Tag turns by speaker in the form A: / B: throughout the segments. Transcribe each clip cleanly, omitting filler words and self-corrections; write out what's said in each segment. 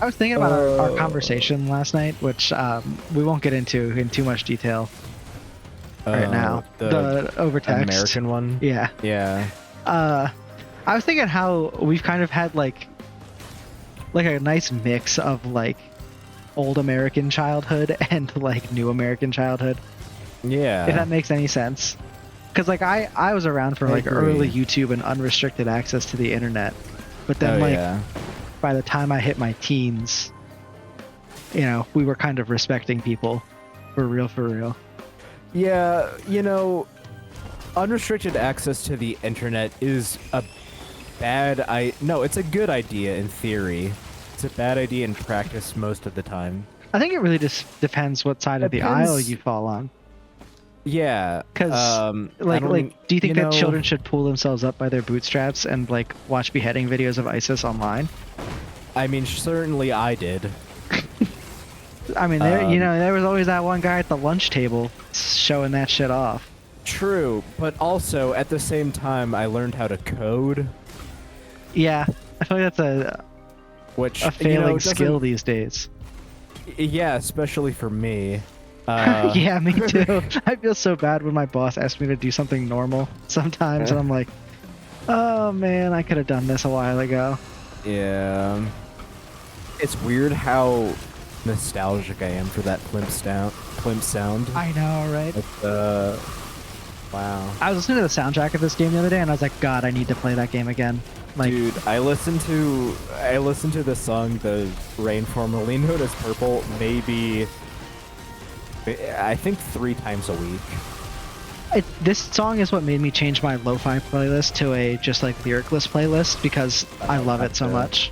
A: I was thinking about our conversation last night, which we won't get into in too much detail right now. The overtext
B: American one.
A: Yeah.
B: Yeah.
A: I was thinking how we've kind of had like a nice mix of like old American childhood and like new American childhood.
B: Yeah.
A: If that makes any sense. Because like I was around for like early YouTube and unrestricted access to the internet, but then by the time I hit my teens, you know, we were kind of respecting people for real.
B: Yeah, you know, unrestricted access to the internet is a it's a good idea in theory. It's a bad idea in practice most of the time.
A: I think it really just depends what side of the aisle you fall on.
B: Yeah,
A: because do you think that children should pull themselves up by their bootstraps and like watch beheading videos of ISIS online?
B: I mean, certainly I did.
A: I mean, there was always that one guy at the lunch table showing that shit off.
B: True, but also at the same time, I learned how to code.
A: Yeah, I feel like that's a failing skill these days.
B: Yeah, especially for me.
A: Yeah, me too. I feel so bad when my boss asks me to do something normal sometimes, and I'm like, oh man, I could have done this a while ago. Yeah.
B: It's weird how nostalgic I am for that plimp sound.
A: I know, right?
B: Wow.
A: I was listening to the soundtrack of this game the other day, and I was like, God, I need to play that game again. Like,
B: dude, I listened to the song, the rain formerly known as Purple, maybe I think 3 times a week.
A: This song is what made me change my lo-fi playlist to a just like lyricless playlist because I love it so much.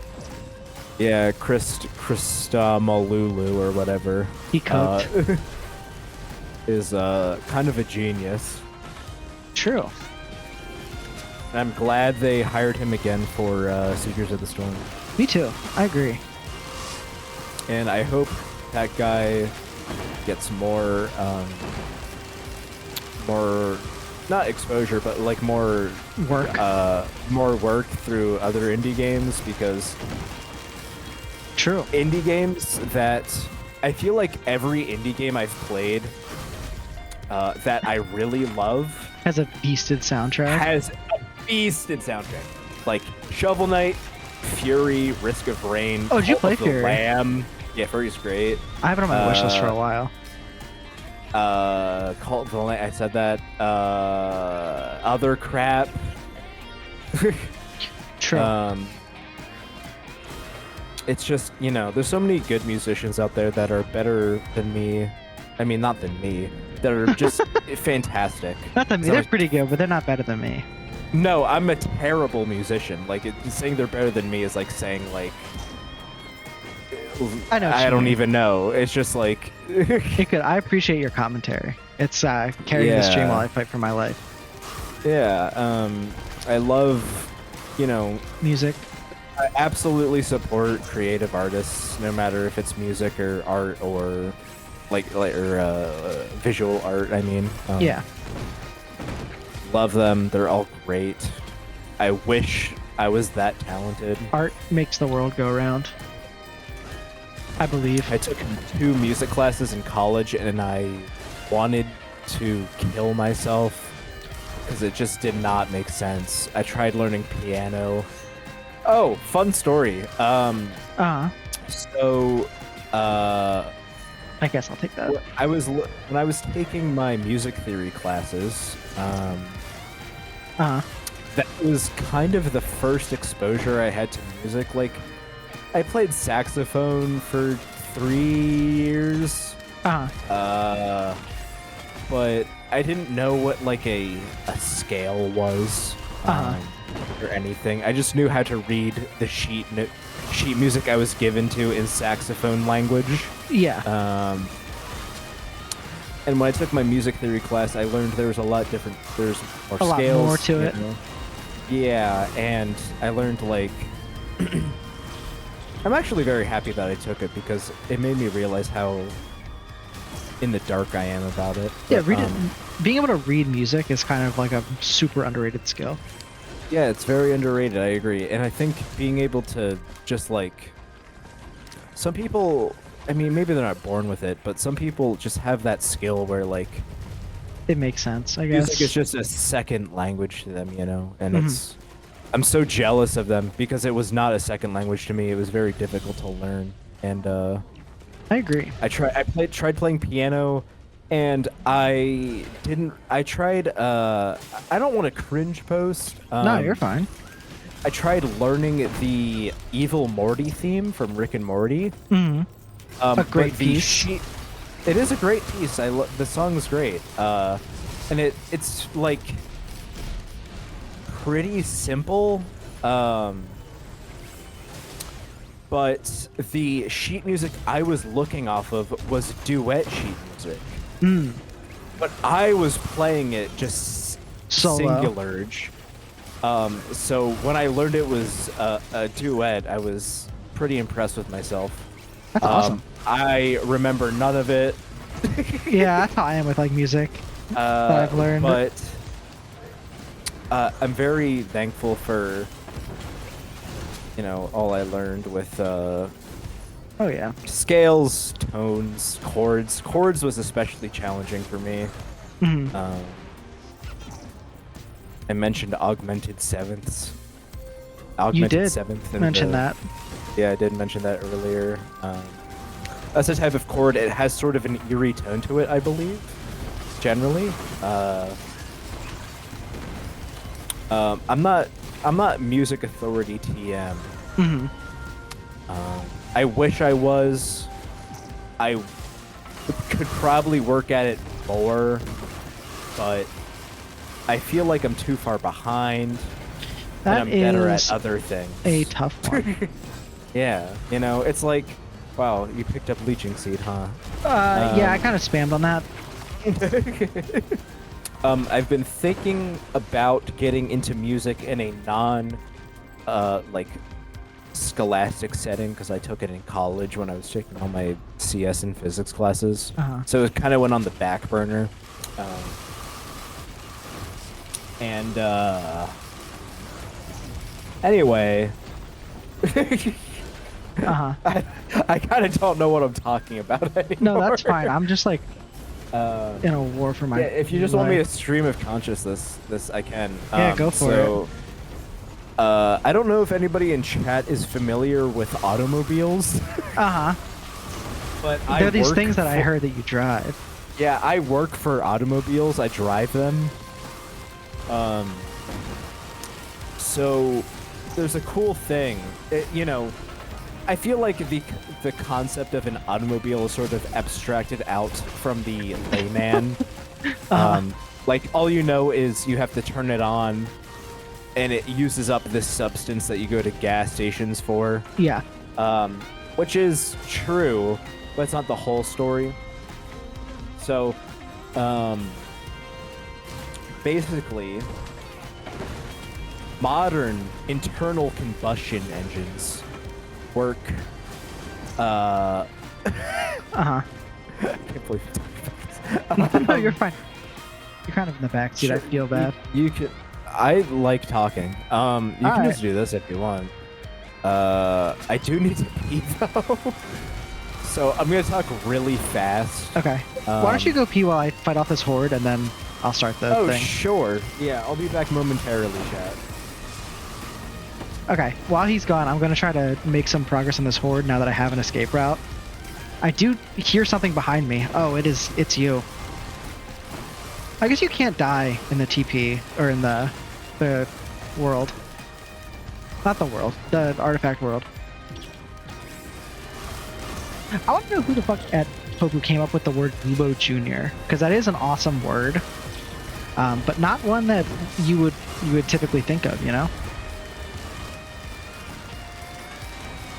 B: Yeah, Krista Malulu or whatever.
A: He cooked.
B: Is kind of a genius.
A: True.
B: And I'm glad they hired him again for Seekers of the Storm.
A: Me too. I agree.
B: And I hope that guy gets more not exposure, but like more work through other indie games, because
A: true
B: indie games that I feel like every indie game I've played that I really love
A: has a beasted soundtrack.
B: Like Shovel Knight, Fury, Risk of Rain.
A: Oh, did you play Fury?
B: Lamb. Yeah, Fury's great.
A: I have it on my wish list for a while.
B: Cult of the Lamb. I said that. Other crap.
A: True.
B: It's just, you know, there's so many good musicians out there that are better than me. I mean, not than me. That are just fantastic.
A: Not than me. They're pretty good, but they're not better than me.
B: No, I'm a terrible musician. Like, saying they're better than me is like saying, like... I don't even know. It's just like...
A: It could. I appreciate your commentary. It's carrying the stream while I fight for my life.
B: Yeah, I love, you know...
A: music.
B: I absolutely support creative artists, no matter if it's music or art or... visual art, I mean.
A: Yeah.
B: Love them. They're all great. I wish I was that talented.
A: Art makes the world go round. I believe.
B: I took 2 music classes in college, and I wanted to kill myself because it just did not make sense. I tried learning piano. Oh, fun story. So,
A: I guess I'll take that.
B: When I was taking my music theory classes, that was kind of the first exposure I had to music. Like, I played saxophone for 3 years. But I didn't know what like a scale was or anything. I just knew how to read the sheet music I was given to in saxophone language.
A: Yeah.
B: And when I took my music theory class, I learned there was a lot different. There's more scales.
A: A lot more to it.
B: Know? Yeah, and I learned like. I'm actually very happy that I took it because it made me realize how in the dark I am about it.
A: Yeah, being able to read music is kind of like a super underrated skill.
B: Yeah, it's very underrated, I agree. And I think being able to just like some people, I mean, maybe they're not born with it, but some people just have that skill where like
A: it makes sense, I guess.
B: Music is just a second language to them, and I'm so jealous of them because it was not a second language to me. It was very difficult to learn, and
A: I agree.
B: I tried playing piano, and I tried. I don't want to cringe post.
A: No, you're fine.
B: I tried learning the Evil Morty theme from Rick and Morty.
A: A great piece.
B: It is a great piece. The song's great. And it's like pretty simple. But the sheet music I was looking off of was duet sheet music. But I was playing it just singular. So when I learned it was a duet, I was pretty impressed with myself.
A: That's awesome.
B: I remember none of it.
A: Yeah, that's how I am with like music that I've learned.
B: But I'm very thankful for all I learned with
A: oh yeah,
B: scales, tones, chords. Chords was especially challenging for me. I mentioned augmented sevenths.
A: You did mention that.
B: Yeah, I did mention that earlier. That's a type of chord. It has sort of an eerie tone to it, I believe. Generally, I'm not music authority TM. I wish I was. I could probably work at it more, but I feel like I'm too far behind. And I'm better at other things.
A: A tough one.
B: Yeah, it's like, wow, you picked up Leeching Seed, huh?
A: Yeah, I kind of spammed on that.
B: I've been thinking about getting into music in a like scholastic setting because I took it in college when I was taking all my CS and physics classes. So it kind of went on the back burner. Anyway. I kind of don't know what I'm talking about anymore.
A: No, that's fine. I'm just like in a war for my
B: yeah, if you just want me to stream of consciousness, this I can.
A: Yeah, go for it.
B: I don't know if anybody in chat is familiar with automobiles. But
A: there are these things that I heard that you drive.
B: Yeah, I work for automobiles. I drive them. So there's a cool thing. I feel like the concept of an automobile is sort of abstracted out from the layman. Like all is you have to turn it on, and it uses up this substance that you go to gas stations for.
A: Yeah.
B: Which is true, but it's not the whole story. So, basically, modern internal combustion engines work. I can't believe you're talking about this.
A: No, you're fine. You're kind of in the backseat. Sure. I feel bad.
B: You could. I like talking. You can just do this if you want. I do need to pee though. So I'm gonna talk really fast.
A: Okay. Why don't you go pee while I fight off this horde, and then I'll start the thing.
B: Oh, sure. Yeah, I'll be back momentarily, chat.
A: Okay. While he's gone, I'm gonna try to make some progress on this horde now that I have an escape route. I do hear something behind me. Oh, it's you. I guess you can't die in the TP or in the world. Not the world, the artifact world. I want to know who the fuck at Poku came up with the word Bubo Jr. because that is an awesome word, but not one that you would typically think of,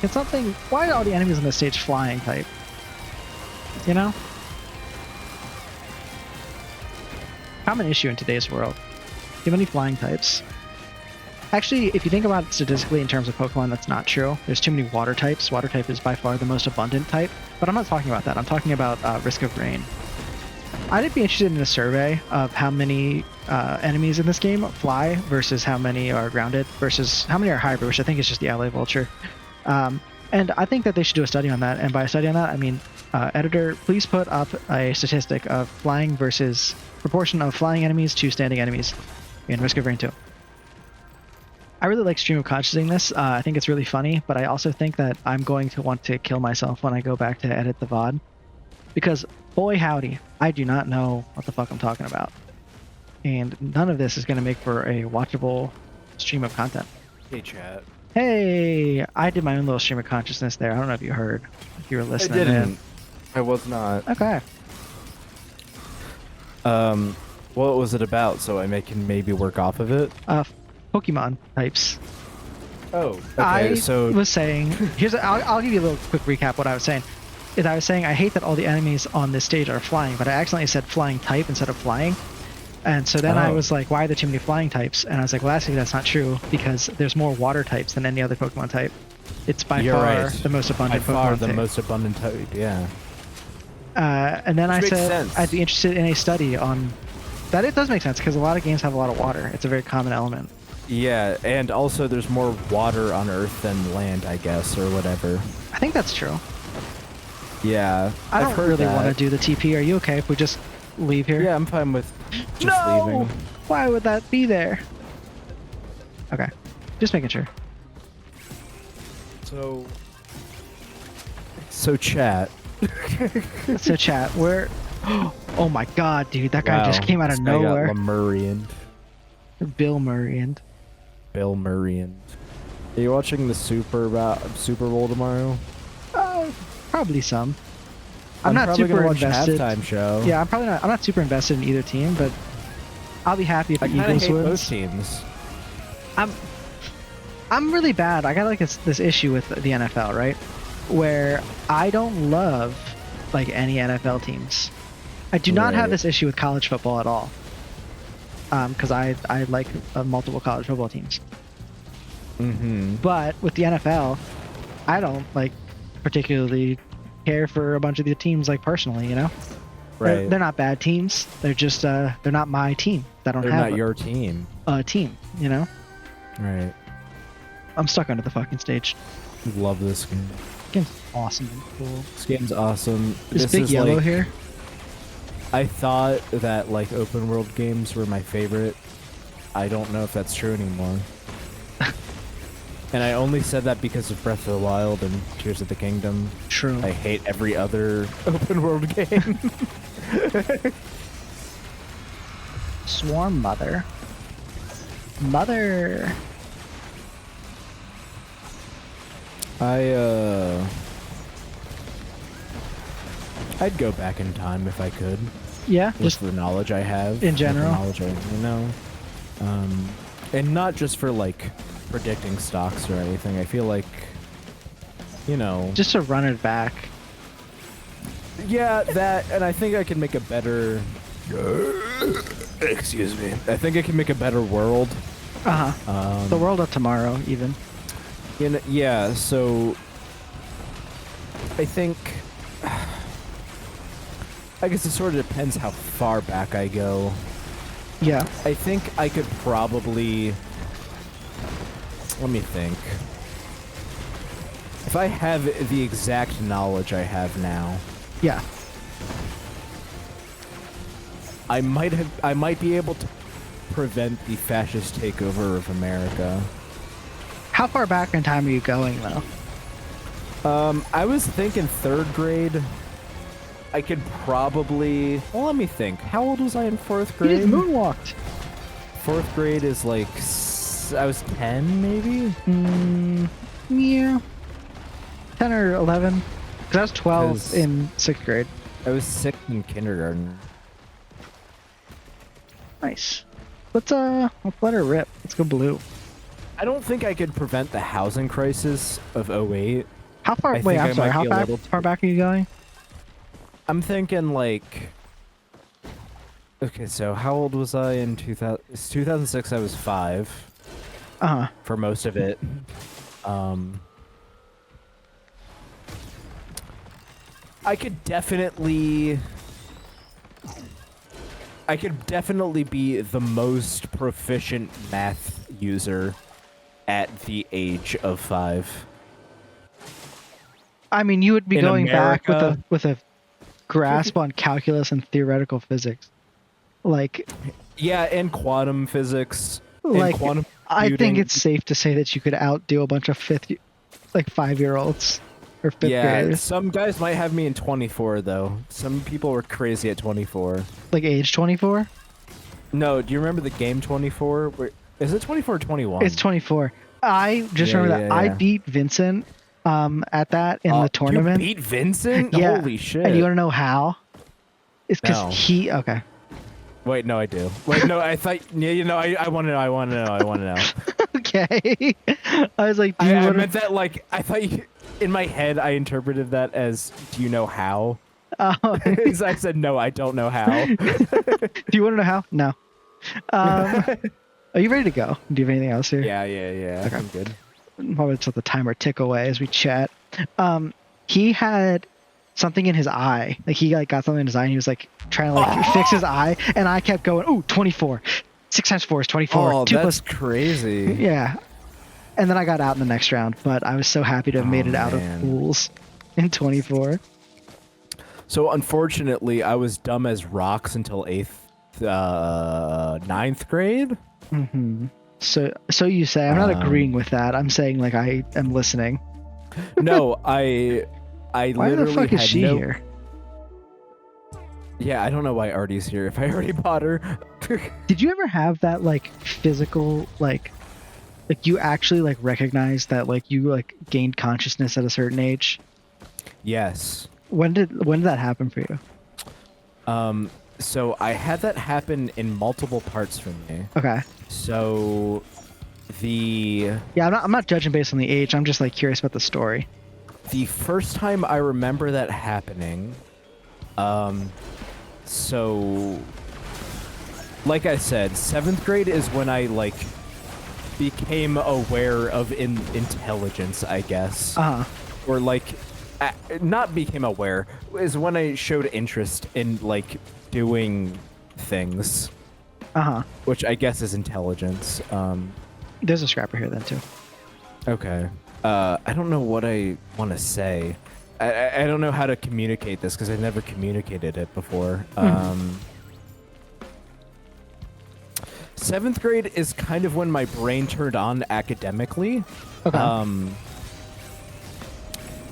A: It's something. Why are all the enemies on the stage flying type? Common issue in today's world. Do you have any flying types? Actually, if you think about it statistically in terms of Pokemon, that's not true. There's too many water types. Water type is by far the most abundant type, but I'm not talking about that. I'm talking about risk of rain. I'd be interested in a survey of how many enemies in this game fly versus how many are grounded versus how many are hybrid, which I think is just the LA Vulture. And I think that they should do a study on that. And by a study on that, I mean, editor, please put up a statistic of flying versus proportion of flying enemies to standing enemies in Risk of Rain 2. I really like stream of consciousing this. I think it's really funny, but I also think that I'm going to want to kill myself when I go back to edit the VOD. Because, boy howdy, I do not know what the fuck I'm talking about. And none of this is going to make for a watchable stream of content.
B: Hey, chat.
A: Hey, I did my own little stream of consciousness there. I don't know if you heard. If you were listening.
B: I didn't. I was not.
A: Okay.
B: What was it about? So I can maybe work off of it.
A: Pokemon types.
B: Oh. Okay.
A: I was saying. I'll give you a little quick recap. What I was saying is I was saying I hate that all the enemies on this stage are flying, but I accidentally said flying type instead of flying. And so then I was like, why are there too many flying types? And I was like, well, actually, that's not true, because there's more water types than any other Pokemon type. It's by far the most abundant Pokemon type. By far
B: the most abundant type, yeah.
A: And then I said
B: sense.
A: I'd be interested in a study on that. It does make sense, because a lot of games have a lot of water. It's a very common element.
B: Yeah, and also there's more water on Earth than land, I guess, or whatever.
A: I think that's true.
B: Yeah,
A: I don't really want to do the TP. Are you okay if we just leave here?
B: Yeah, I'm fine with just leaving.
A: Why would that be there? Okay, just making sure.
B: So chat.
A: So chat, where? Oh my god, dude, that guy just came out of nowhere. Bill Murray.
B: Bill Murray. Are you watching the Super Bowl tomorrow?
A: Probably some. I'm not super invested.
B: Halftime show.
A: Yeah, I'm not super invested in either team, but I'll be happy if the Eagles wins.
B: Both teams.
A: I'm really bad. I got like this issue with the NFL, right? Where I don't love like any NFL teams. I do not have this issue with college football at all. Because I like multiple college football teams.
B: Mm-hmm.
A: But with the NFL, I don't like particularly care for a bunch of the teams like personally, you know.
B: Right.
A: They're not bad teams. They're just they're not my team.
B: They're not your team.
A: A team, you know.
B: Right.
A: I'm stuck under the fucking stage.
B: Love this game.
A: This game's awesome and cool.
B: This game's awesome.
A: This big yellow here.
B: I thought that like open world games were my favorite. I don't know if that's true anymore. And I only said that because of Breath of the Wild and Tears of the Kingdom.
A: True.
B: I hate every other open world game.
A: Swarm Mother. Mother.
B: I'd go back in time if I could.
A: Yeah,
B: just the knowledge I have.
A: In general.
B: The knowledge I know. And not just for like predicting stocks or anything. I feel like, you know,
A: just to run it back.
B: Yeah, that, and I think I can make a better. Excuse me. I think I can make a better world.
A: The world of tomorrow, even.
B: Yeah. So, I think. I guess it sort of depends how far back I go.
A: Yeah.
B: I think I could probably. Let me think. If I have the exact knowledge I have now.
A: Yeah.
B: I might be able to prevent the fascist takeover of America.
A: How far back in time are you going, though?
B: I was thinking 3rd grade. I could probably... Well, let me think. How old was I in 4th grade?
A: You just moonwalked.
B: 4th grade is like... I was 10, maybe?
A: Yeah. 10 or 11. Because I was 12 in 6th grade.
B: I was 6 in kindergarten.
A: Nice. Let's let her rip. Let's go blue.
B: I don't think I could prevent the housing crisis of 08.
A: How far? Wait, I'm sorry. How far back are you going?
B: I'm thinking like. Okay, so how old was I in 2000? 2006. I was 5. For most of it. I could definitely be the most proficient math user at the age of 5.
A: I mean, you would be
B: in
A: going back
B: America.
A: with a grasp on calculus and theoretical physics, like.
B: Yeah, and quantum physics.
A: Like,
B: and quantum
A: I think
B: computing.
A: it's safe to say that you could outdo a bunch of 5-year-olds or fifth graders.
B: Some guys might have me in 24 though. Some people were crazy at 24.
A: Like age 24?
B: No, do you remember the game 24? Is it 24 or 21?
A: It's 24. I just remember that I beat Vincent at that in the tournament.
B: You beat Vincent?
A: Yeah.
B: Holy shit.
A: And you want to know how? It's because okay.
B: Wait, no, I do. Wait, no, I thought, I want to know, I want to know.
A: Okay. I was like,
B: I meant that, like, I thought in my head, I interpreted that as, do you know how?
A: Oh.
B: I said, no, I don't know how.
A: Do you want to know how? No. Are you ready to go? Do you have anything else here?
B: Yeah.
A: Okay.
B: I'm good.
A: I'll just let the timer tick away as we chat. He had something in his eye. Like he got something in his eye and he was like trying to fix his eye, and I kept going, ooh, 24. 6 times 4 is 24.
B: Oh, that's crazy.
A: Yeah. And then I got out in the next round, but I was so happy to have made it out of pools in 24.
B: So unfortunately, I was dumb as rocks until 9th grade.
A: Mm-hmm. So you say. I'm not agreeing with that. I'm saying like I am listening.
B: No, I
A: why
B: literally
A: the fuck is she here?
B: Yeah, I don't know why Artie's here. If I already bought her.
A: Did you ever have that like physical like you actually like recognize that like you like gained consciousness at a certain age?
B: Yes.
A: When did that happen for you?
B: So I had that happen in multiple parts for me.
A: Okay.
B: So yeah,
A: I'm not judging based on the age. I'm just like curious about the story.
B: The first time I remember that happening, so like I said, 7th grade is when I like became aware of intelligence, I guess. Or like not became aware, is when I showed interest in like doing things. Which I guess is intelligence.
A: There's a scrapper here then too.
B: Okay. I don't know what I want to say. I don't know how to communicate this because I've never communicated it before. 7th grade is kind of when my brain turned on academically.
A: Okay.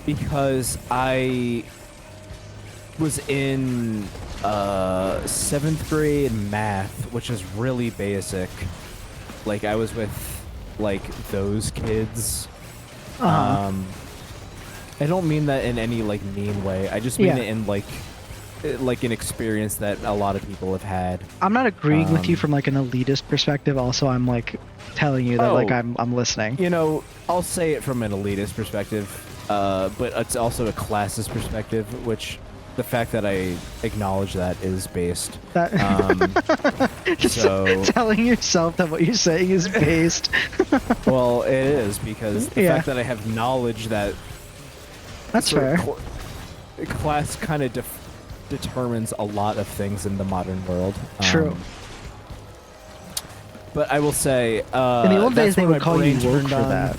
B: Because I was in 7th grade math, which is really basic. Like I was with like those kids. I don't mean that in any like mean way. I just mean it in like an experience that a lot of people have had. I'm not
A: agreeing with you from like an elitist perspective. Also, I'm like telling you that like I'm listening.
B: You know, I'll say it from an elitist perspective, but it's also a classist perspective, which the fact that I acknowledge that is based.
A: So telling yourself that what you're saying is based.
B: Well, it is because the fact that I have knowledge that
A: that's fair.
B: Class kind of determines a lot of things in the modern world.
A: True.
B: But I will say,
A: in the old days they would call you woke for that.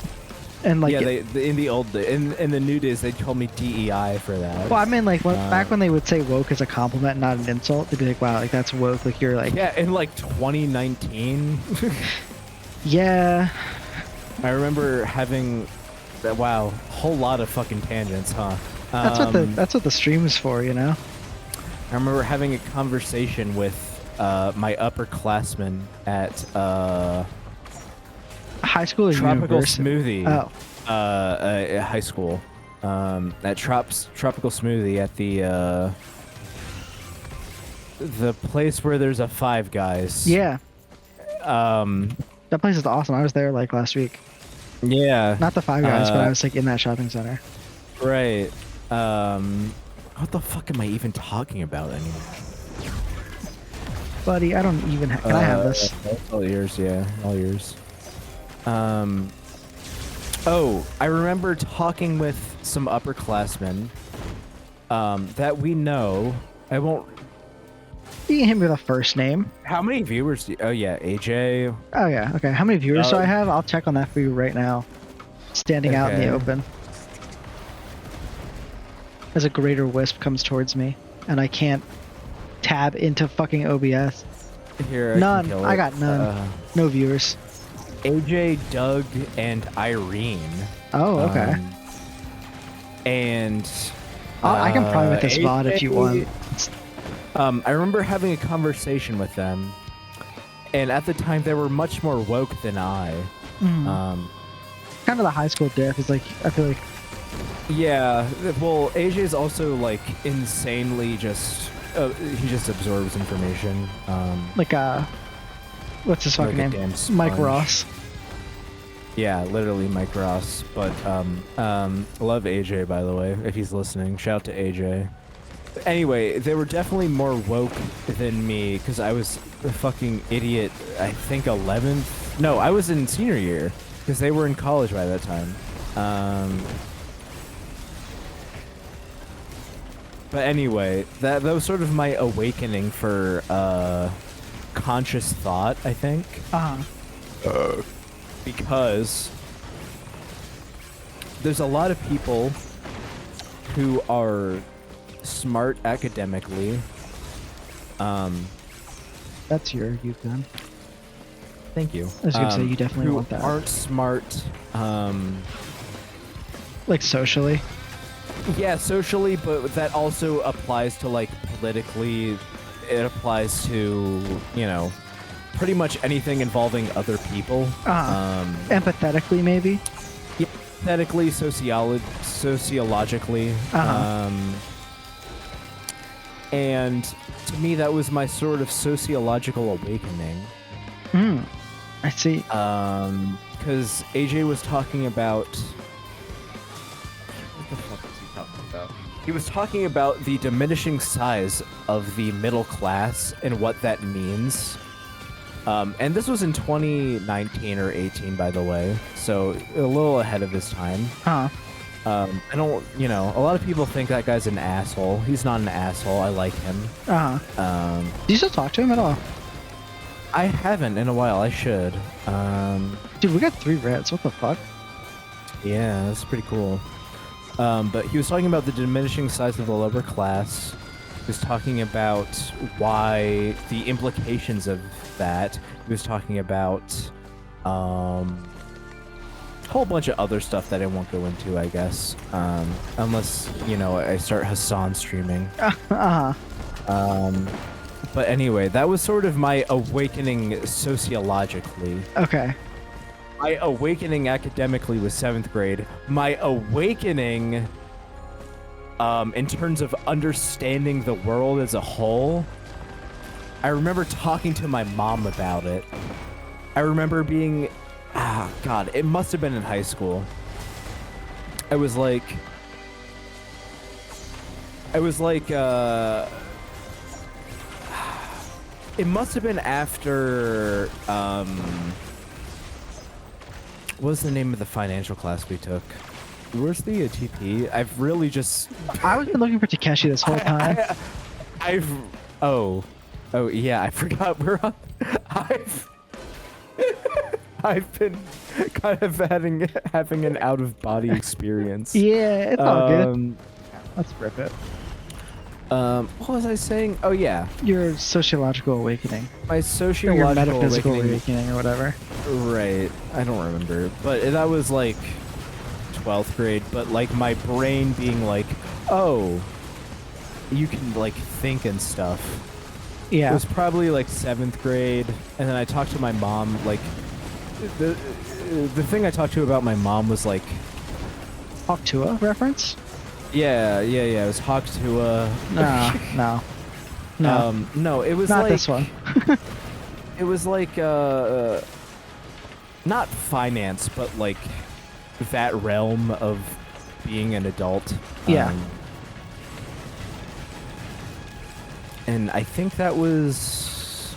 A: And like
B: in the old in the new days they'd call me DEI for that.
A: Well, I mean like back when they would say woke as a compliment, not an insult, they'd be like, "Wow, like that's woke." Like you're like
B: in like 2019.
A: Yeah.
B: I remember having wow, whole lot of fucking tangents, huh?
A: That's what the stream is for, you know.
B: I remember having a conversation with my upperclassmen at
A: high school or
B: Tropical
A: university?
B: Smoothie.
A: Oh.
B: High school. At Tropical Smoothie at the place where there's a Five Guys.
A: Yeah. That place is awesome. I was there like last week.
B: Yeah.
A: Not the Five Guys, but I was like in that shopping center.
B: Right. What the fuck am I even talking about anymore?
A: Buddy, I don't even can I have this?
B: All yours, yeah. All yours. Oh, I remember talking with some upperclassmen that we know. I won't...
A: You can hit me with a first name.
B: How many viewers do you... Oh, yeah, AJ.
A: Oh, yeah. Okay. How many viewers do I have? I'll check on that for you right now. Standing out in the open. as a greater wisp comes towards me, and I can't tab into fucking OBS.
B: Here,
A: none. I got none. No viewers.
B: AJ, Doug, and Irene.
A: Oh, okay.
B: And
A: I can private this VOD if you want.
B: I remember having a conversation with them, and at the time they were much more woke than I.
A: Kind of the high school diff is like, I feel like.
B: Yeah, well, AJ is also like insanely just. He just absorbs information.
A: Like what's his fucking name? Mike Ross.
B: Yeah, literally Mike Ross. But love AJ, by the way, if he's listening. Shout out to AJ. Anyway, they were definitely more woke than me because I was a fucking idiot. I think 11th. No, I was in senior year because they were in college by that time. But anyway, that was sort of my awakening for conscious thought, I think. Because there's a lot of people who are smart academically.
A: That's your youth gun.
B: Thank you.
A: I was gonna say you definitely want that.
B: Who aren't smart.
A: Like socially.
B: Yeah, socially, but that also applies to like politically. It applies to, you know, pretty much anything involving other people.
A: Empathetically, maybe.
B: Yeah, empathetically, sociologically. And to me, that was my sort of sociological awakening.
A: I see.
B: Because AJ was talking about. What the fuck was he talking about? He was talking about the diminishing size of the middle class and what that means. And this was in 2019 or 18, by the way, so a little ahead of his time. I don't, you know, a lot of people think that guy's an asshole. He's not an asshole. I like him.
A: Do you still talk to him at all?
B: I haven't in a while. I should.
A: Dude, we got 3 reds. What the fuck?
B: Yeah, that's pretty cool. But he was talking about the diminishing size of the lower class. He was talking about why the implications of that. He was talking about a whole bunch of other stuff that I won't go into, I guess. Unless, you know, I start Hassan streaming. But anyway, that was sort of my awakening sociologically.
A: Okay.
B: My awakening academically was 7th grade. My awakening in terms of understanding the world as a whole, I remember talking to my mom about it. I remember being, God, it must have been in high school. I was like, it must have been after, what was the name of the financial class we took? Where's the TP? I've really just...
A: I was been looking for Takeshi this whole time.
B: Oh yeah, I forgot we're on... I've been kind of having an out-of-body experience.
A: Yeah, it's all good. Let's rip it.
B: What was I saying? Oh yeah,
A: your sociological awakening.
B: My sociological
A: or your metaphysical awakening or whatever.
B: Right, I don't remember, but that was like 12th grade. But like my brain being like, oh, you can like think and stuff.
A: Yeah.
B: It was probably like 7th grade, and then I talked to my mom. Like the thing I talked to about my mom was like
A: Hawk Tua reference.
B: Yeah. It was Hawk Tua.
A: No.
B: No, it was
A: not
B: like
A: this one.
B: It was like not finance, but like that realm of being an adult.
A: Yeah.
B: And I think that was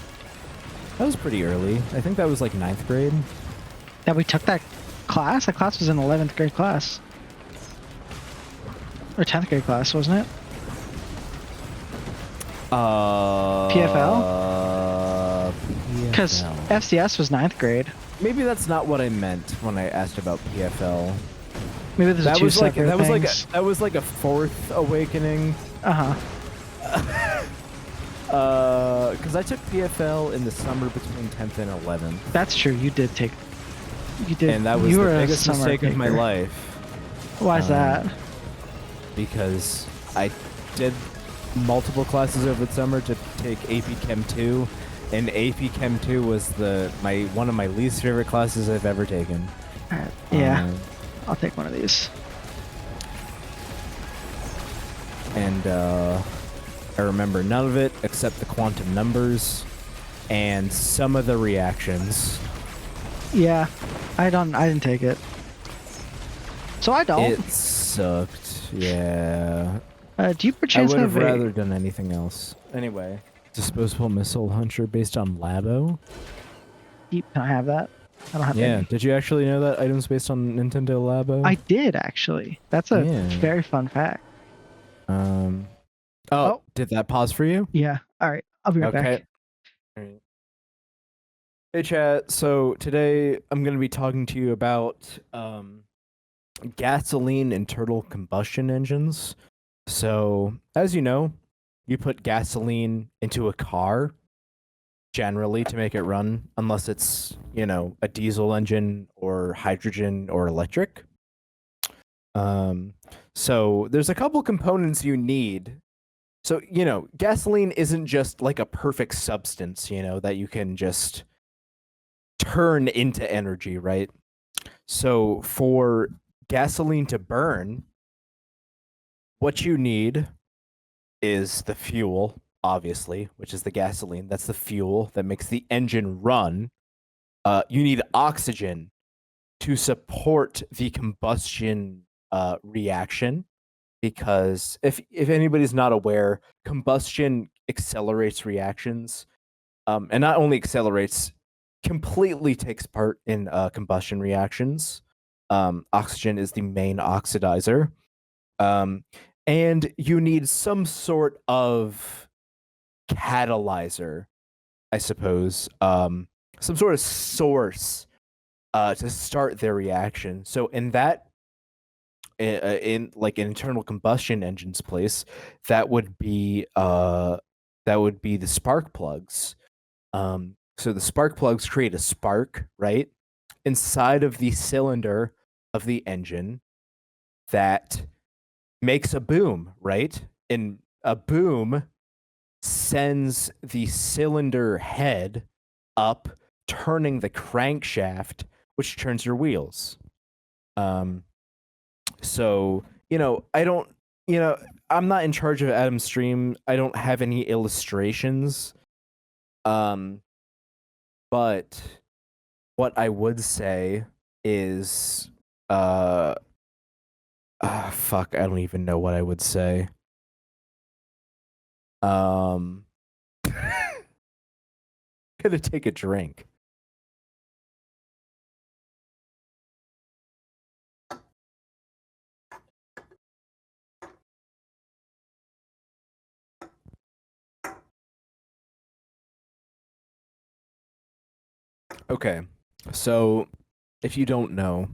B: pretty early. I think that was like 9th grade.
A: That we took that class? That class was an 11th grade class. Or 10th grade class, wasn't it? PFL? Because FCS was 9th grade.
B: Maybe that's not what I meant when I asked about PFL.
A: Maybe there's
B: that
A: two
B: was like
A: separate things.
B: that was like a fourth awakening. Because I took PFL in the summer between 10th and 11th.
A: That's true. You did.
B: And that was the biggest mistake of my life.
A: Why is that?
B: Because I did multiple classes over the summer to take AP Chem 2, and AP Chem 2 was one of my least favorite classes I've ever taken.
A: All right. Yeah, I'll take one of these.
B: And I remember none of it except the quantum numbers and some of the reactions.
A: Yeah, I didn't take it. So I don't.
B: It sucked. Yeah.
A: Do you perchance
B: I would
A: have
B: have rather done anything else. Anyway, disposable missile launcher based on Labo.
A: Can I have that? I don't have.
B: Yeah.
A: any.
B: Did you actually know that items based on Nintendo Labo?
A: I did actually. That's a very fun fact.
B: Oh, did that pause for you?
A: Yeah. All right. I'll be right back.
B: All right. Hey chat. So today I'm going to be talking to you about gasoline internal combustion engines. So, as you know, you put gasoline into a car generally to make it run, unless it's, a diesel engine or hydrogen or electric. So there's a couple components you need. So, gasoline isn't just like a perfect substance, that you can just turn into energy, right? So for gasoline to burn, what you need is the fuel, obviously, which is the gasoline. That's the fuel that makes the engine run. You need oxygen to support the combustion reaction, because if anybody's not aware, combustion accelerates reactions, and not only accelerates, completely takes part in combustion reactions. Oxygen is the main oxidizer. And you need some sort of catalyzer, I suppose, some sort of source to start their reaction. So in that, in like an internal combustion engine's place, that would be the spark plugs. So the spark plugs create a spark, right, inside of the cylinder of the engine that makes a boom, right? And a boom sends the cylinder head up, turning the crankshaft, which turns your wheels. So, I'm not in charge of Adam's stream. I don't have any illustrations. But what I would say is, fuck, I don't even know what I would say. Gonna take a drink. Okay, so if you don't know,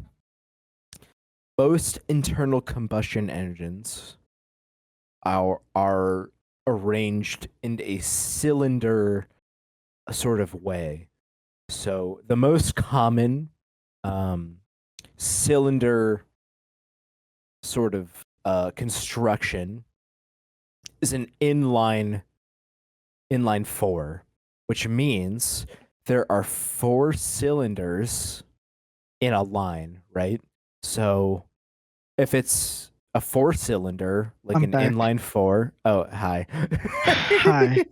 B: most internal combustion engines are arranged in a cylinder sort of way. So the most common cylinder sort of construction is an inline 4, which means there are 4 cylinders in a line, right? So if it's a 4-cylinder, like
A: I'm
B: an
A: back.
B: inline 4. Oh, hi.
A: Hi.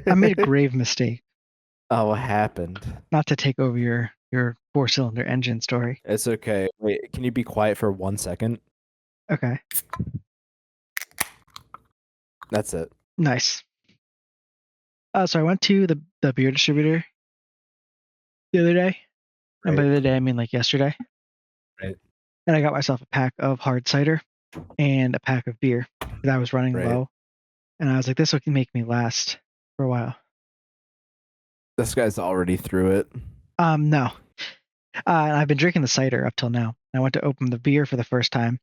A: I made a grave mistake.
B: Oh, what happened?
A: Not to take over your 4-cylinder engine story.
B: It's okay. Wait, can you be quiet for 1 second?
A: Okay.
B: That's it.
A: Nice. So I went to the beer distributor the other day. Right. And by the other day, I mean like yesterday.
B: Right.
A: And I got myself a pack of hard cider and a pack of beer because I was running low. And I was like, this will make me last for a while.
B: This guy's already through it.
A: No. And I've been drinking the cider up till now. I went to open the beer for the first time,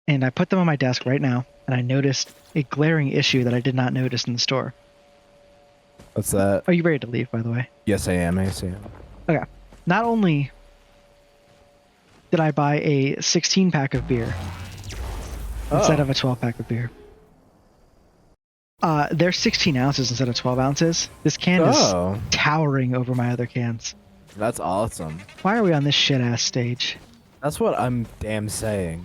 A: and I put them on my desk right now, and I noticed a glaring issue that I did not notice in the store.
B: What's that?
A: Are you ready to leave, by the way?
B: Yes, I am. Yes, I am.
A: Okay. Not only did I buy a 16-pack of beer instead of a 12-pack of beer, they're 16 ounces instead of 12 ounces. This can is towering over my other cans.
B: That's awesome.
A: Why are we on this shit-ass stage?
B: That's what I'm damn saying.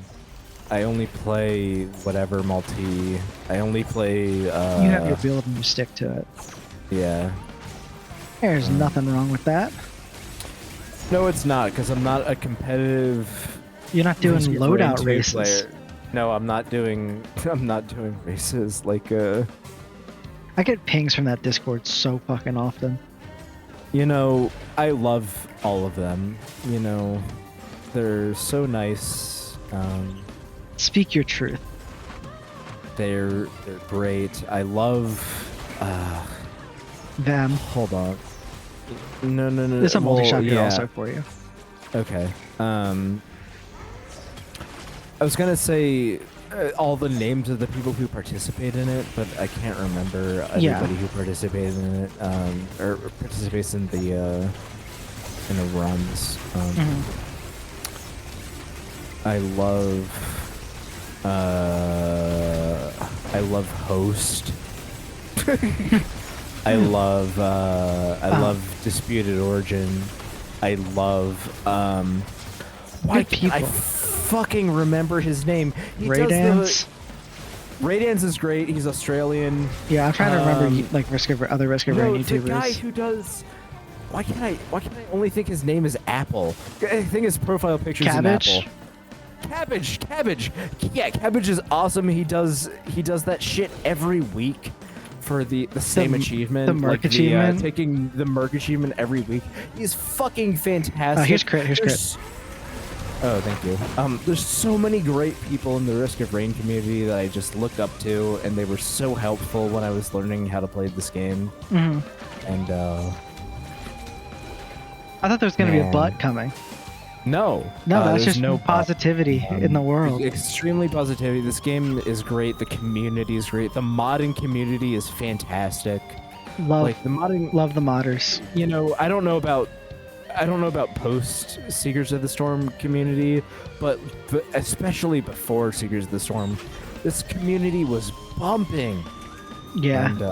B: I only play whatever multi. I only play.
A: You have your build and you stick to it.
B: Yeah.
A: There's nothing wrong with that.
B: No, it's not, because I'm not a competitive.
A: You're not doing loadout races.
B: Player. No, I'm not doing. I'm not doing races like.
A: I get pings from that Discord so fucking often.
B: You know, I love all of them. You know, they're so nice.
A: Speak your truth.
B: They're great. I love
A: them.
B: Hold on. No.
A: There's a multi-shot here also for you.
B: Okay. I was gonna say all the names of the people who participate in it, but I can't remember everybody who participated in it, or participates in the runs. I love Host. I love Disputed Origin. I love why can't I fucking remember his name?
A: Raydance.
B: Raydance is great. He's Australian.
A: Yeah, I'm trying to remember like other Risk of Rain YouTubers.
B: The guy who does. Why can't I only think his name is Apple? I think his profile picture is an apple. Cabbage. Yeah, Cabbage is awesome. He does that shit every week for the same achievement.
A: The Merc achievement.
B: Taking the Merc achievement every week. He's fucking fantastic.
A: Here's crit.
B: Oh, thank you. There's so many great people in the Risk of Rain community that I just look up to, and they were so helpful when I was learning how to play this game. And
A: I thought there was going to be a butt coming.
B: No,
A: that's just no positivity in the world.
B: Extremely positivity. This game is great. The community is great. The modding community is fantastic.
A: Love the modders.
B: You know, I don't know about post Seekers of the Storm community, but especially before Seekers of the Storm, this community was bumping.
A: Yeah.
B: And,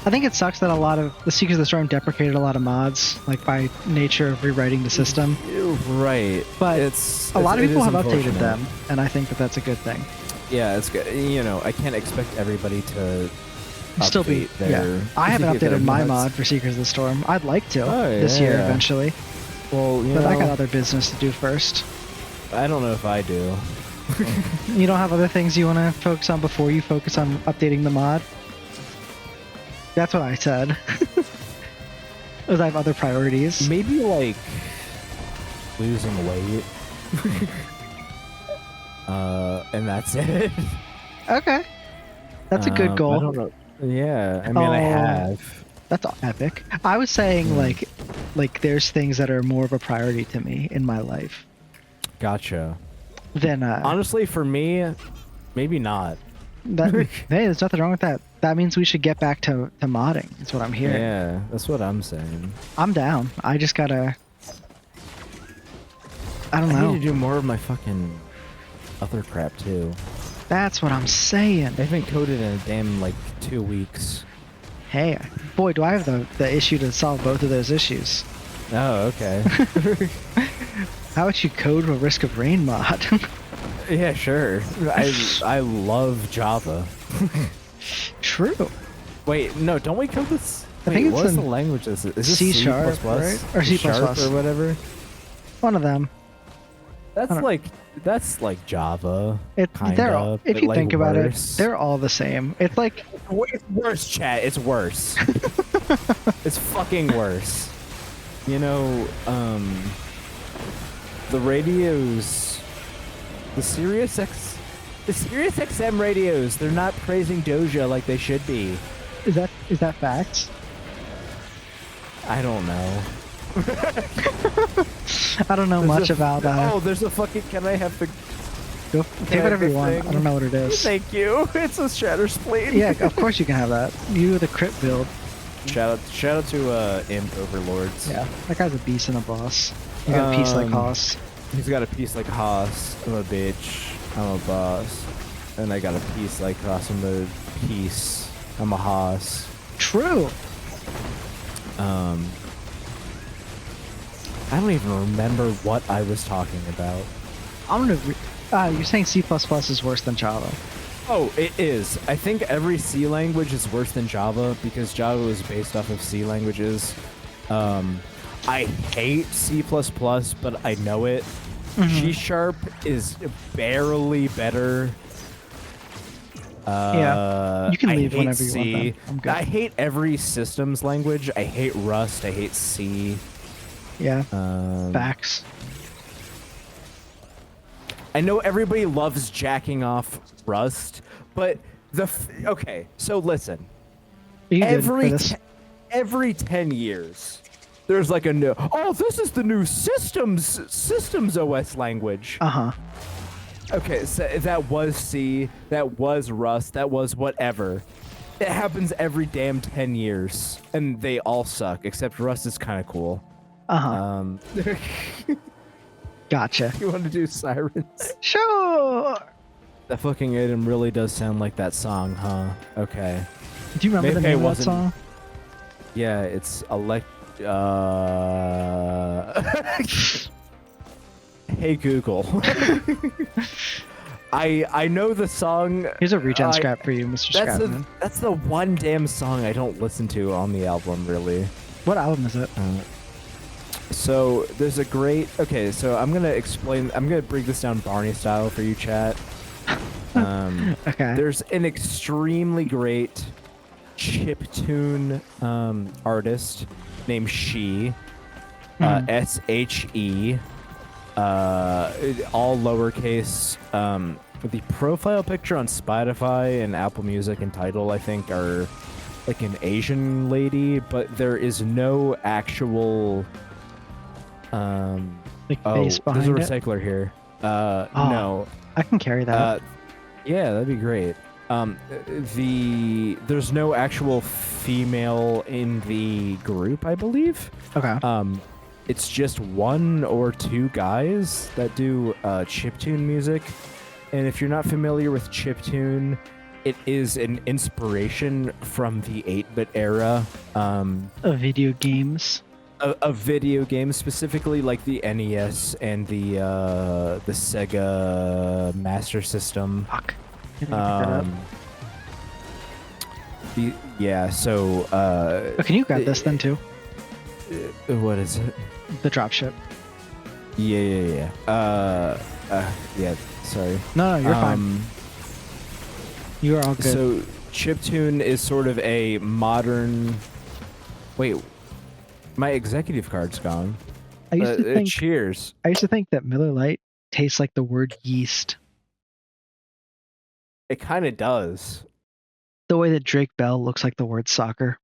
A: I think it sucks that a lot of the Seekers of the Storm deprecated a lot of mods, like by nature of rewriting the system.
B: Right.
A: But a lot of people have updated them, and I think that that's a good thing.
B: Yeah, it's good. You know, I can't expect everybody to
A: still be there. I haven't updated my mod for Seekers of the Storm. I'd like to this year eventually.
B: Well,
A: but I got other business to do first.
B: I don't know if I do.
A: You don't have other things you want to focus on before you focus on updating the mod? That's what I said. Because I have other priorities.
B: Maybe like losing weight. And that's it.
A: Okay. That's a good goal.
B: I don't know. Yeah, I mean, I have.
A: That's epic. I was saying like there's things that are more of a priority to me in my life.
B: Gotcha.
A: Then
B: honestly, for me, maybe not.
A: Hey, there's nothing wrong with that. That means we should get back to modding. That's what I'm hearing.
B: Yeah, that's what I'm saying.
A: I'm down. I just gotta. I don't know.
B: I need to do more of my fucking other crap too.
A: That's what I'm saying.
B: I haven't coded in a damn like 2 weeks.
A: Hey, boy, do I have the issue to solve both of those issues.
B: Oh, okay.
A: How about you code a Risk of Rain mod?
B: Yeah, sure. I love Java.
A: True.
B: Wait, no, don't we code this?
A: I think it's
B: what's the language this is? Is this
A: C#,
B: C++?
A: right? Or C++
B: or whatever?
A: One of them.
B: That's like Java.
A: They're all, if you think about it, they're all the same. It's like
B: it's worse, chat. It's worse. It's fucking worse. You know, the radios, the Sirius XM radios, they're not praising Doja like they should be.
A: Is that facts?
B: I don't know.
A: I don't know much about that.
B: Oh, there's a fucking. Can I have the?
A: Go take whatever you want. I don't know what it is.
B: Thank you. It's a Shatter Spleen.
A: Yeah, of course you can have that. You the crit build.
B: Shout out to Imp Overlords.
A: Yeah, that guy's a beast and a boss. He got a piece like Haas.
B: He's got a piece like Haas. I'm a bitch. I'm a boss. And I got a piece like Haas. I'm a piece. I'm a Haas.
A: True.
B: I don't even remember what I was talking about.
A: I'm gonna. You're saying C++ is worse than Java.
B: Oh, it is. I think every C language is worse than Java because Java was based off of C languages. I hate C++, but I know it. C# is barely better.
A: Yeah, you can leave whenever you
B: C.
A: want. I'm good.
B: I hate every systems language. I hate Rust. I hate C.
A: Yeah. Facts.
B: I know everybody loves jacking off Rust, but okay. So listen. Every 10 years, there's like a new. Oh, this is the new systems OS language. Okay, so that was C, that was Rust, that was whatever. It happens every damn 10 years, and they all suck, except Rust is kind of cool.
A: Gotcha.
B: You want to do Sirens?
A: Sure.
B: That fucking item really does sound like that song, huh? Okay.
A: Do you remember the name of that song?
B: Yeah, it's Hey Google. I know the song.
A: Here's a regen scrap for you, Mr. Scrapman.
B: That's the one damn song I don't listen to on the album, really.
A: What album is it?
B: So there's a great. Okay, so I'm gonna break this down Barney style for you, chat.
A: Okay.
B: There's an extremely great chiptune artist named She. SHE. All lowercase. The profile picture on Spotify and Apple Music and Tidal, I think, are like an Asian lady, but there is no actual.
A: Face behind
B: there's a recycler here. No.
A: I can carry that.
B: Yeah, that'd be great. There's no actual female in the group, I believe.
A: Okay.
B: It's just one or two guys that do chiptune music. And if you're not familiar with chiptune, it is an inspiration from the 8-bit era.
A: Of video games.
B: Of video games, specifically like the NES and the Sega Master System.
A: Fuck.
B: Yeah, so...
A: can you grab this then, too?
B: What is it?
A: The dropship.
B: Yeah. Yeah, sorry.
A: No, you're fine. You are all good.
B: So, chiptune is sort of a modern... Wait, my executive card's gone.
A: I used to think,
B: cheers.
A: I used to think that Miller Lite tastes like the word yeast.
B: It kind of does.
A: The way that Drake Bell looks like the word soccer.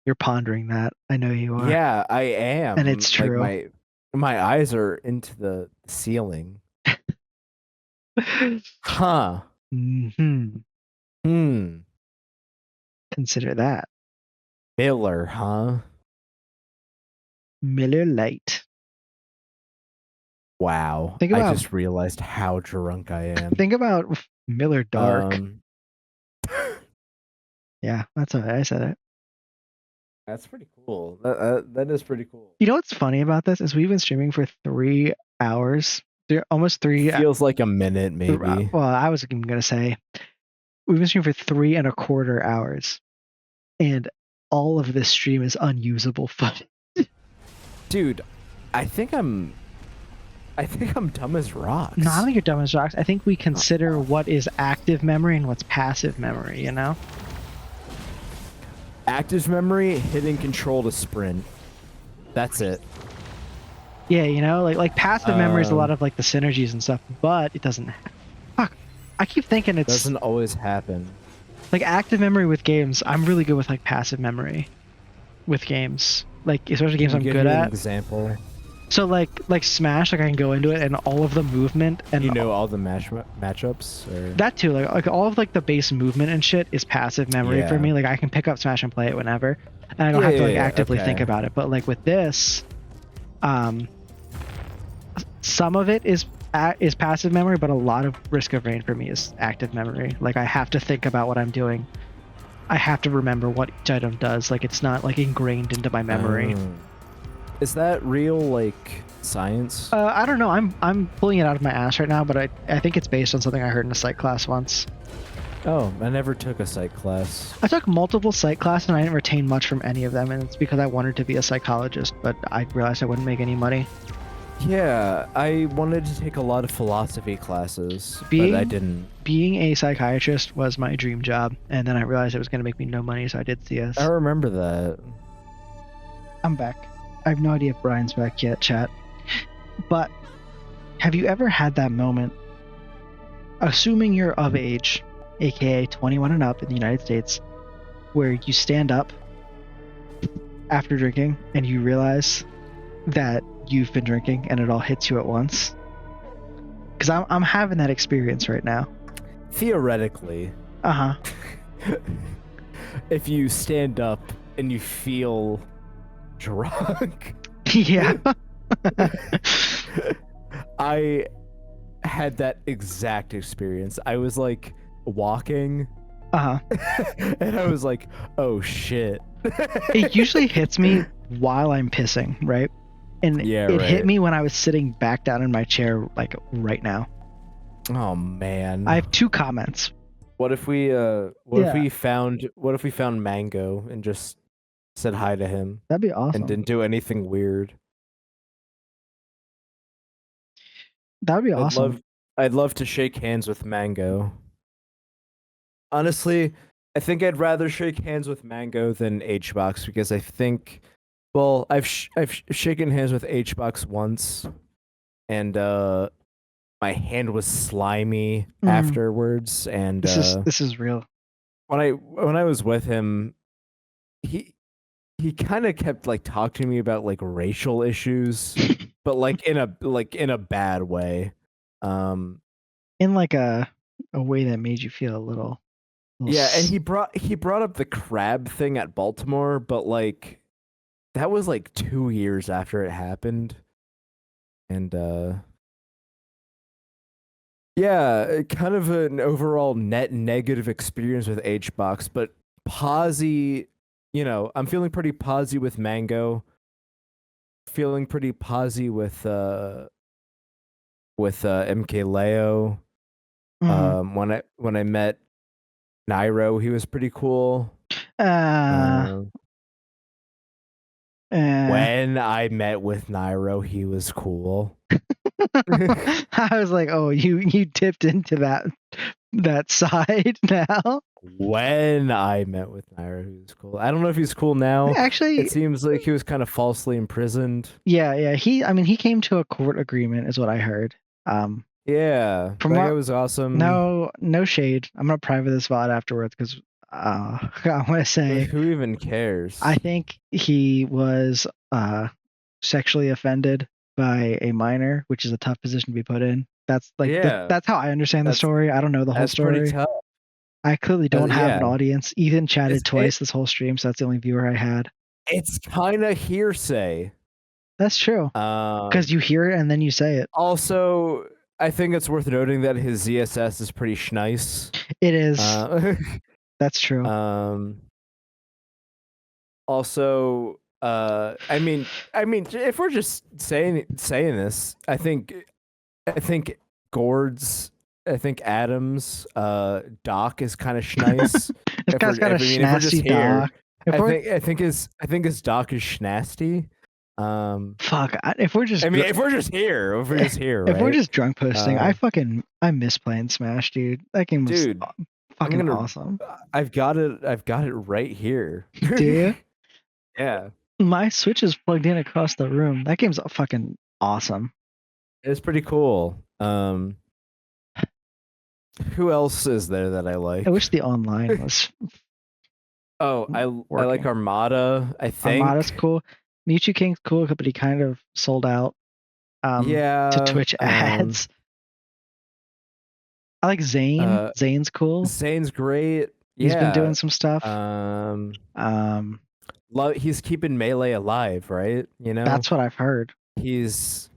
A: You're pondering that. I know you are.
B: Yeah, I am.
A: And it's true.
B: Like my eyes are into the ceiling. Huh.
A: Consider that.
B: Miller, huh?
A: Miller Lite.
B: Wow. I just realized how drunk I am.
A: Think about Miller Dark. Yeah, that's what I said it.
B: That's pretty cool. That is pretty cool.
A: You know what's funny about this is we've been streaming for 3 hours. Almost 3.
B: Feels like a minute, maybe.
A: Well, I was even going to say we've been streaming for 3.25 hours. And all of this stream is unusable footage.
B: Dude, I think I'm dumb as rocks.
A: No, I don't think you're dumb as rocks. I think we consider what is active memory and what's passive memory, you know?
B: Active memory, hitting control to sprint. That's it.
A: Yeah, you know, like passive memory is a lot of like the synergies and stuff, but it doesn't. Fuck, I keep thinking it's
B: doesn't always happen.
A: Like active memory with games, I'm really good with like passive memory with games. Like especially games
B: Can you
A: I'm
B: give
A: good
B: me an
A: at.
B: example?
A: So like Smash, like I can go into it and all of the movement and
B: You know all the matchups, or
A: that too, like all of like the base movement and shit is passive memory for
B: yeah,
A: me. Like I can pick up Smash and play it whenever, and I don't
B: yeah,
A: have to
B: yeah,
A: like
B: yeah.
A: actively think
B: Okay.
A: about it. But like with this, um, some of it is passive memory, but a lot of Risk of Rain for me is active memory. Like I have to think about what I'm doing. I have to remember what each item does. Like it's not like ingrained into my memory.
B: Is that real, like science?
A: I don't know. I'm pulling it out of my ass right now, but I think it's based on something I heard in a psych class once.
B: Oh, I never took a psych class.
A: I took multiple psych classes and I didn't retain much from any of them, and it's because I wanted to be a psychologist, but I realized I wouldn't make any money.
B: Yeah, I wanted to take a lot of philosophy classes, but I didn't.
A: Being a psychiatrist was my dream job, and then I realized it was going to make me no money, so I did CS.
B: I remember that.
A: I'm back. I have no idea if Brian's back yet, chat. But have you ever had that moment, assuming you're of age, aka 21 and up in the United States, where you stand up after drinking and you realize that you've been drinking and it all hits you at once? Because I'm having that experience right now.
B: Theoretically. If you stand up and you feel drunk.
A: Yeah.
B: I had that exact experience. I was like walking. And I was like, oh shit.
A: It usually hits me while I'm pissing, right? And
B: yeah,
A: it hit me when I was sitting back down in my chair, like right now.
B: Oh man.
A: I have 2 comments.
B: What if we if we found Mango and just said hi to him?
A: That'd be awesome.
B: And didn't do anything weird.
A: That would be awesome.
B: I'd love to shake hands with Mango. Honestly, I think I'd rather shake hands with Mango than HBox because I think, well, I've shaken hands with HBox once, and my hand was slimy afterwards. And
A: this is real.
B: When I was with him, he kind of kept like talking to me about like racial issues, but like in a bad way.
A: In like a way that made you feel a little
B: yeah, and he brought up the crab thing at Baltimore, but like that was like 2 years after it happened. And yeah, kind of an overall net negative experience with HBox, but posy, I'm feeling pretty posy with Mango. Feeling pretty posy with MacLeod. When I met Nairo, he was pretty cool. When I met with Nairo, he was cool.
A: I was like, oh, you tipped into that side now.
B: When I met with Nairo, he was cool. I don't know if he's cool now.
A: Actually,
B: it seems like he was kind of falsely imprisoned.
A: Yeah. He came to a court agreement, is what I heard.
B: Yeah, that guy was awesome.
A: No shade. I'm gonna private this VOD afterwards because I want to say,
B: who even cares?
A: I think he was sexually offended by a minor, which is a tough position to be put in. That's like that's how I understand the story. I don't know the whole story.
B: Pretty tough.
A: I clearly don't have an audience. Ethan chatted twice this whole stream, so that's the only viewer I had.
B: It's kind of hearsay.
A: That's true. Because you hear it and then you say it.
B: Also, I think it's worth noting that his ZSS is pretty schnice.
A: It is. That's true.
B: Also, I mean, if we're just saying this, I think Gord's, I think Adams, Doc is kind of schnice.
A: This guy's got a schnasty Doc.
B: I think his Doc is schnasty.
A: Fuck. If we're just
B: here, right?
A: If we're just drunk posting, I miss playing Smash, dude. That game was fucking awesome.
B: I've got it right here.
A: Do you?
B: Yeah.
A: My Switch is plugged in across the room. That game's fucking awesome.
B: It's pretty cool. Who else is there that I like?
A: I wish the online was.
B: Oh, I like Armada. I think
A: Armada's cool. Mewtwo King's cool, but he kind of sold out.
B: Yeah.
A: To Twitch ads. I like Zane. Zane's cool.
B: Zane's great.
A: He's been doing some stuff.
B: He's keeping Melee alive, right? You know,
A: that's what I've heard.
B: He's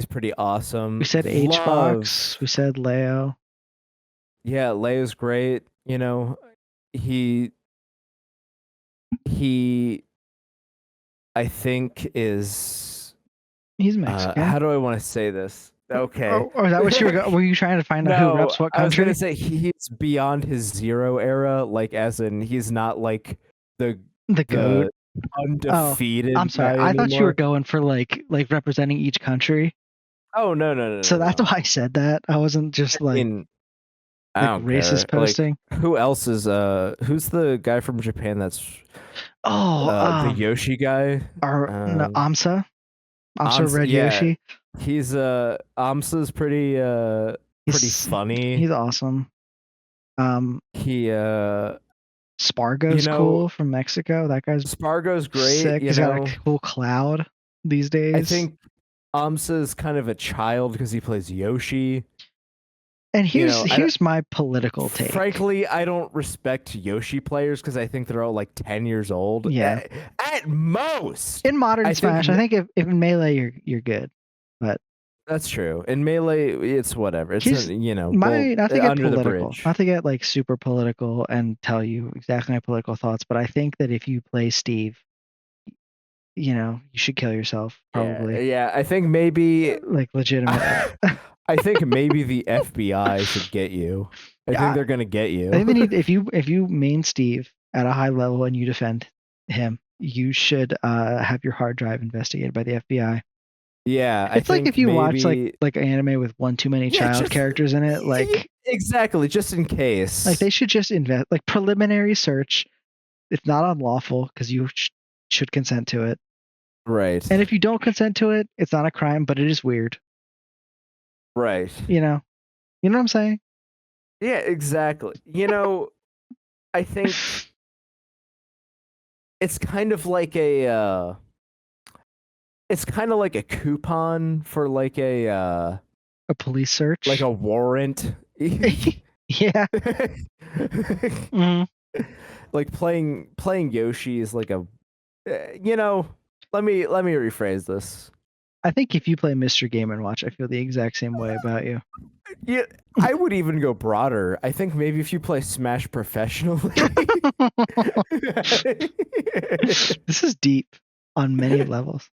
B: pretty awesome.
A: We said HBox. We said Leo.
B: Yeah, Leo's great. You know, he I think
A: he's Mexican.
B: How do I want to say this? Okay.
A: Or is that what you were you trying to find out who reps what country?
B: I was gonna say he's beyond his Zero era, like as in he's not like the
A: goat,
B: undefeated.
A: I'm sorry, I thought you were going for like representing each country.
B: Oh no.
A: So that's why I said that. I wasn't just racist posting.
B: Like, who else is who's the guy from Japan that's the Yoshi guy?
A: No, Amsa Red
B: yeah.
A: Yoshi.
B: He's Amsa's pretty funny.
A: He's awesome.
B: He
A: Spargo's cool from Mexico. That guy's
B: Spargo's great.
A: Sick. He's got a cool cloud these days.
B: I think Amsa's kind of a child because he plays Yoshi.
A: And here's my political take.
B: Frankly, I don't respect Yoshi players because I think they're all like 10 years old.
A: Yeah.
B: At most.
A: In modern Smash, I think if in Melee you're good. But
B: that's true. In Melee, it's whatever. It's
A: not to get political, not to get like super political and tell you exactly my political thoughts, but I think that if you play Steve, you should kill yourself probably.
B: Yeah, I think maybe
A: like legitimate.
B: I think maybe the FBI should get you. I think they're gonna get you.
A: I think they need if you main Steve at a high level and you defend him, you should have your hard drive investigated by the FBI.
B: Yeah,
A: it's like if you watch like anime with one too many child characters in it, like
B: exactly, just in case.
A: Like they should just invest like preliminary search. It's not unlawful because you should consent to it.
B: Right.
A: And if you don't consent to it, it's not a crime, but it is weird.
B: Right.
A: You know what I'm saying?
B: Yeah, exactly. I think it's kind of like a coupon for like a
A: police search,
B: like a warrant.
A: Yeah. Mm-hmm.
B: Like playing Yoshi is like a let me rephrase this.
A: I think if you play Mr. Game & Watch, I feel the exact same way about you.
B: Yeah, I would even go broader. I think maybe if you play Smash professionally.
A: This is deep on many levels.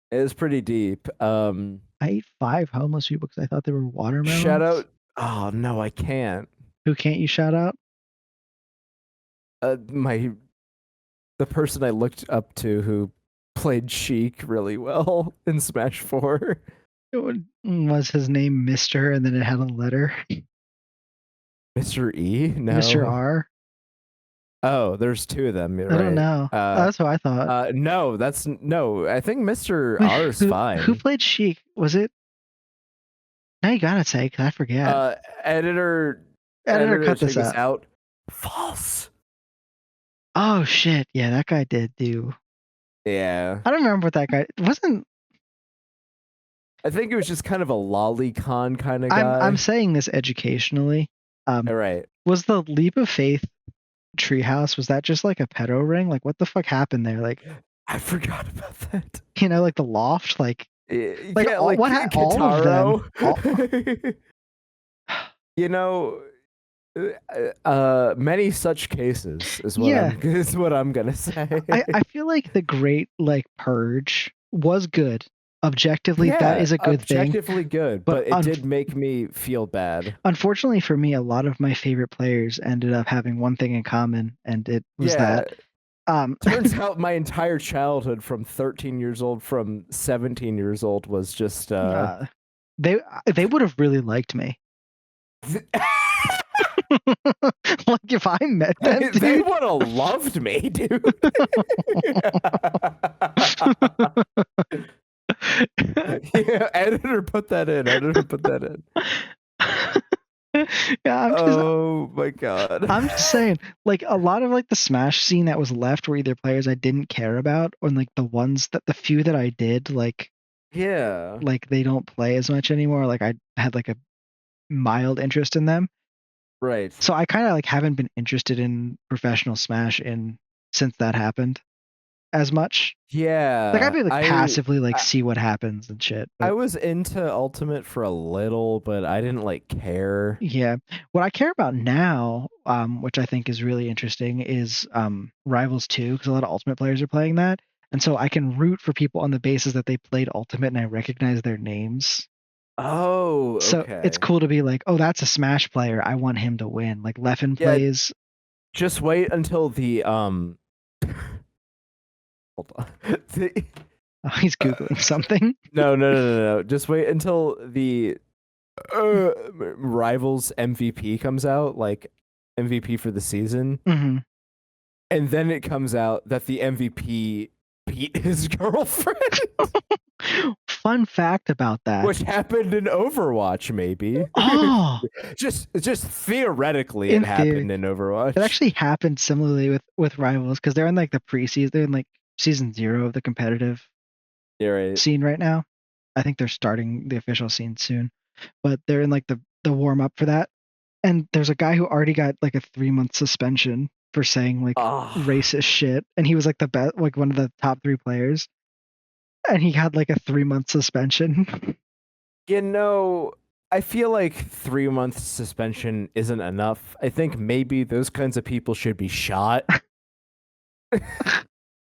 B: It is pretty deep.
A: I ate 5 homeless people because I thought they were watermelons.
B: Shout out. Oh no, I can't.
A: Who can't you shout out?
B: The person I looked up to who played Sheik really well in Smash 4.
A: Was his name Mr. and then it had a letter?
B: Mr. E? No.
A: Mr. R?
B: Oh, there's 2 of them. Right?
A: I don't know. That's what I thought.
B: No, I think Mr. R is fine.
A: Who played Sheik? Was it? Now you gotta say, because I forget.
B: Editor
A: cut this
B: out. False.
A: Oh shit! Yeah, that guy did do.
B: Yeah.
A: I don't remember what that guy wasn't.
B: I think it was just kind of a lolicon kind of guy.
A: I'm saying this educationally.
B: Right.
A: Was the Leap of Faith treehouse? Was that just like a pedo ring? Like, what the fuck happened there? Like,
B: I forgot about that.
A: Like the loft, like
B: all of them. Many such cases is what I'm gonna say.
A: I feel like the Great Purge was good. Objectively, that is a good thing.
B: Objectively good, but it did make me feel bad.
A: Unfortunately for me, a lot of my favorite players ended up having one thing in common, and it was that.
B: Turns out my entire childhood from 13 years old, from 17 years old, was just
A: they would have really liked me. Like if I met them,
B: they would have loved me, dude. Yeah, editor put that in.
A: Yeah,
B: oh my god.
A: I'm just saying, like a lot of like the Smash scene that was left were either players I didn't care about, or like the few that I did, like like they don't play as much anymore. Like I had like a mild interest in them.
B: Right.
A: So I kind of like haven't been interested in professional Smash since that happened as much.
B: Yeah.
A: Like I'd be like passively like see what happens and shit.
B: I was into Ultimate for a little, but I didn't like care.
A: Yeah. What I care about now, which I think is really interesting, is Rivals 2, because a lot of Ultimate players are playing that. And so I can root for people on the basis that they played Ultimate and I recognize their names.
B: Oh, okay.
A: So it's cool to be like, oh, that's a Smash player. I want him to win. Like Leffen plays.
B: Just wait until the hold on.
A: He's Googling something.
B: No. Just wait until the Rivals MVP comes out, like MVP for the season.
A: Mm-hmm.
B: And then it comes out that the MVP beat his girlfriend.
A: Fun fact about that.
B: Which happened in Overwatch, maybe.
A: Oh.
B: just theoretically it happened in Overwatch.
A: It actually happened similarly with Rivals, because they're in like the preseason, they're in like season 0 of the competitive scene right now. I think they're starting the official scene soon. But they're in like the warm up for that. And there's a guy who already got like a 3-month suspension for saying like racist shit. And he was like the best, like one of the top 3 players. And he had like a 3-month suspension.
B: You know, I feel like 3-month suspension isn't enough. I think maybe those kinds of people should be shot.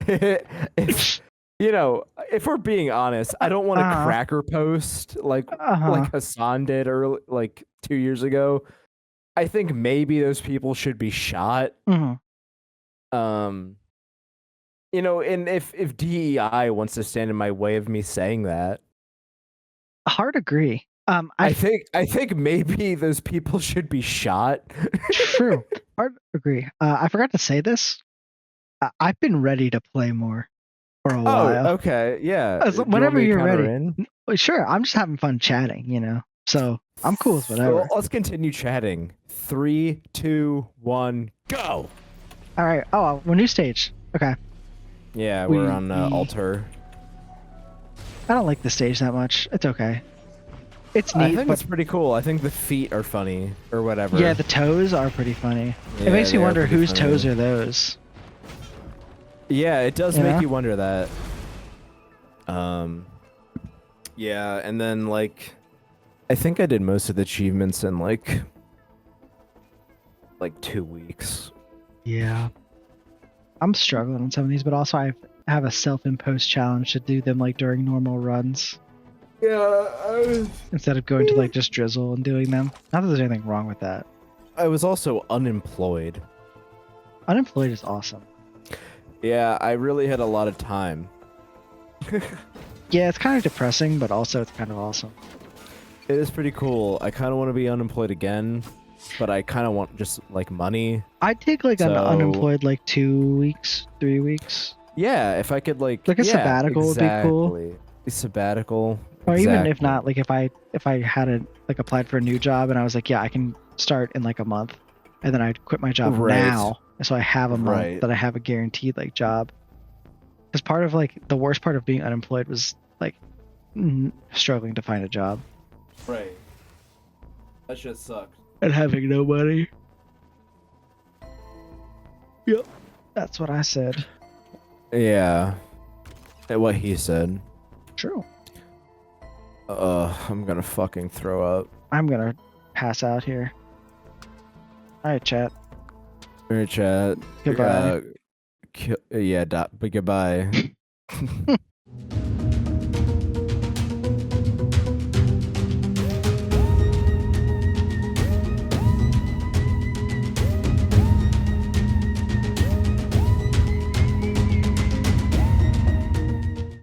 B: You know, if we're being honest, I don't want to cracker post like Hassan did or like 2 years ago. I think maybe those people should be shot.
A: Mm-hmm.
B: You know, and if DEI wants to stand in my way of me saying that,
A: hard agree.
B: I think maybe those people should be shot.
A: True. Hard agree. I forgot to say this. I've been ready to play more for a while.
B: Okay, yeah.
A: Whenever you're ready. Sure, I'm just having fun chatting, you know. So I'm cool with whatever.
B: Well, let's continue chatting. 3, 2, 1, go.
A: All right. Oh, we're new stage. Okay.
B: Yeah, we're on altar.
A: I don't like the stage that much. It's okay. It's neat.
B: I think it's pretty cool. I think the feet are funny or whatever.
A: Yeah, the toes are pretty funny. Yeah, it makes me wonder whose toes are those.
B: Yeah, it does make you wonder that. Yeah, and then like I think I did most of the achievements in like 2 weeks.
A: Yeah. I'm struggling on some of these, but also I have a self-imposed challenge to do them like during normal runs.
B: Yeah,
A: instead of going to like just drizzle and doing them. Not that there's anything wrong with that.
B: I was also unemployed.
A: Unemployed is awesome.
B: Yeah, I really had a lot of time.
A: Yeah, it's kind of depressing, but also it's kind of awesome.
B: It is pretty cool. I kind of want to be unemployed again, but I kind of want just like money.
A: I'd take like an unemployed like 2 weeks, 3 weeks.
B: Yeah, if I could like
A: a sabbatical would be cool.
B: A sabbatical.
A: Or even if not, like if I had applied for a new job and I was like, yeah, I can start in like a month, and then I'd quit my job now, so I have a month that I have a guaranteed like job. Because part of like the worst part of being unemployed was like struggling to find a job.
B: Right. That shit sucked.
A: And having no money. Yep. That's what I said.
B: Yeah. What he said.
A: True.
B: I'm gonna fucking throw up.
A: I'm gonna pass out here. Alright, chat.
B: Alright, chat.
A: Goodbye.
B: Yeah, but goodbye.